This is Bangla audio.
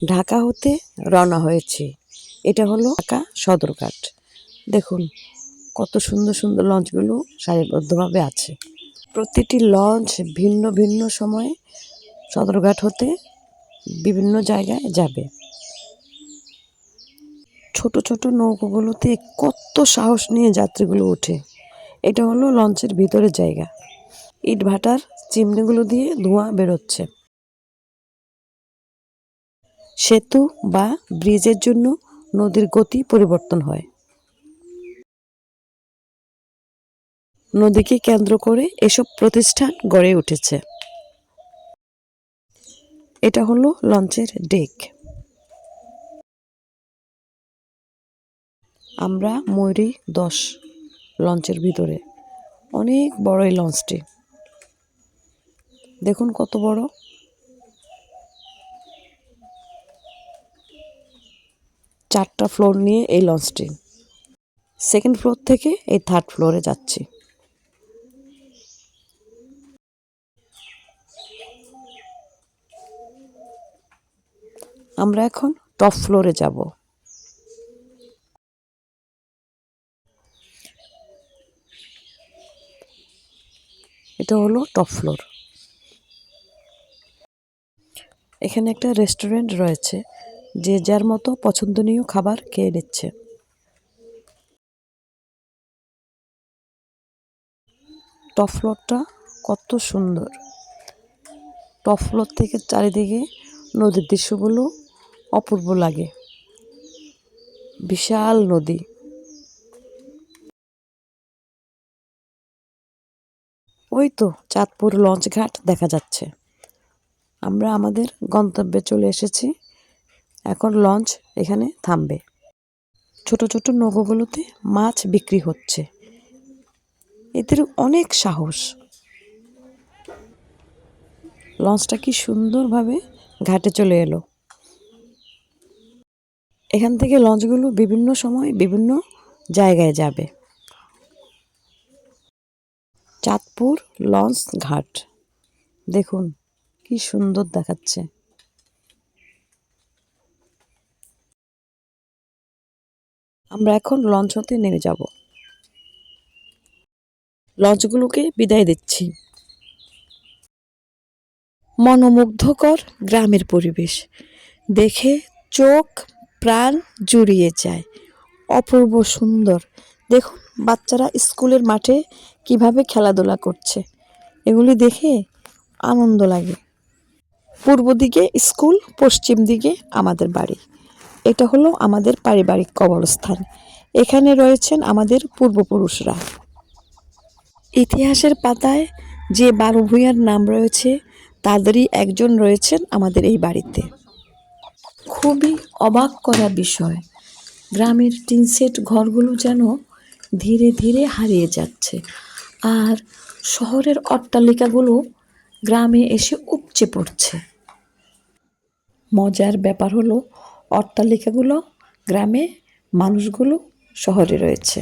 ঢাকা হতে রওনা হয়েছি। এটা হলো ঢাকা সদরঘাট। দেখুন কত সুন্দর সুন্দর লঞ্চগুলো সারিবদ্ধভাবে আছে। প্রতিটি লঞ্চ ভিন্ন ভিন্ন সময়ে সদরঘাট হতে বিভিন্ন জায়গায় যাবে। ছোট ছোট নৌকোগুলোতে কত সাহস নিয়ে যাত্রীগুলো ওঠে। এটা হলো লঞ্চের ভিতরের জায়গা। ইট ভাটার চিমনিগুলো দিয়ে ধোঁয়া বেরোচ্ছে। সেতু বা ব্রিজের জন্য নদীর গতি পরিবর্তন হয়। নদীকে কেন্দ্র করে এসব প্রতিষ্ঠান গড়ে উঠেছে। এটা হলো লঞ্চের ডেক। আমরা ময়ূরী 10 লঞ্চের ভিতরে। অনেক বড় এই লঞ্চটি। দেখুন কত বড়। চারটা ফ্লোর নিয়ে এই লঞ্চটি। সেকেন্ড ফ্লোর থেকে এই থার্ড ফ্লোরে যাচ্ছি। আমরা এখন টপ ফ্লোরে যাব। এটা হলো টপ ফ্লোর। এখানে একটা রেস্টুরেন্ট রয়েছে, যে যার মতো পছন্দনীয় খাবার খেয়ে নিচ্ছে। টপ ফ্লোরটা কত সুন্দর। টপ ফ্লোর থেকে চারিদিকে নদীর দৃশ্যগুলো অপূর্ব লাগে। বিশাল নদী। ওই তো চাঁদপুর লঞ্চ ঘাট দেখা যাচ্ছে। আমরা আমাদের গন্তব্যে চলে এসেছি। এখন লঞ্চ এখানে থামবে। ছোট ছোট নৌকোগুলোতে মাছ বিক্রি হচ্ছে। এদের অনেক সাহস। লঞ্চটা কি সুন্দরভাবে ঘাটে চলে এলো। এখান থেকে লঞ্চগুলো বিভিন্ন সময় বিভিন্ন জায়গায় যাবে। চাঁদপুর লঞ্চ ঘাট দেখুন কি সুন্দর দেখাচ্ছে। আমরা এখন লঞ্চ হতে নেমে যাব। লঞ্চগুলোকে বিদায় দিচ্ছি। মনোমুগ্ধকর গ্রামের পরিবেশ দেখে চোখ প্রাণ জুড়িয়ে যায়। অপূর্ব সুন্দর। দেখুন বাচ্চারা স্কুলের মাঠে কিভাবে খেলাধুলা করছে, এগুলি দেখে আনন্দ লাগে। পূর্ব দিকে স্কুল, পশ্চিম দিকে আমাদের বাড়ি। এটা হলো আমাদের পারিবারিক কবরস্থান। এখানে রয়েছেন আমাদের পূর্বপুরুষরা। ইতিহাসের পাতায় যে 12 ভূঁইয়ার নাম রয়েছে তাদেরই একজন রয়েছেন আমাদের এই বাড়িতে। খুবই অবাক করা বিষয়, গ্রামের টিনশেড ঘরগুলো যেন ধীরে ধীরে হারিয়ে যাচ্ছে, আর শহরের অট্টালিকাগুলো গ্রামে এসে উপচে পড়ছে। মজার ব্যাপার হলো অট্টালিকাগুলো গ্রামে, মানুষগুলো শহরে রয়েছে।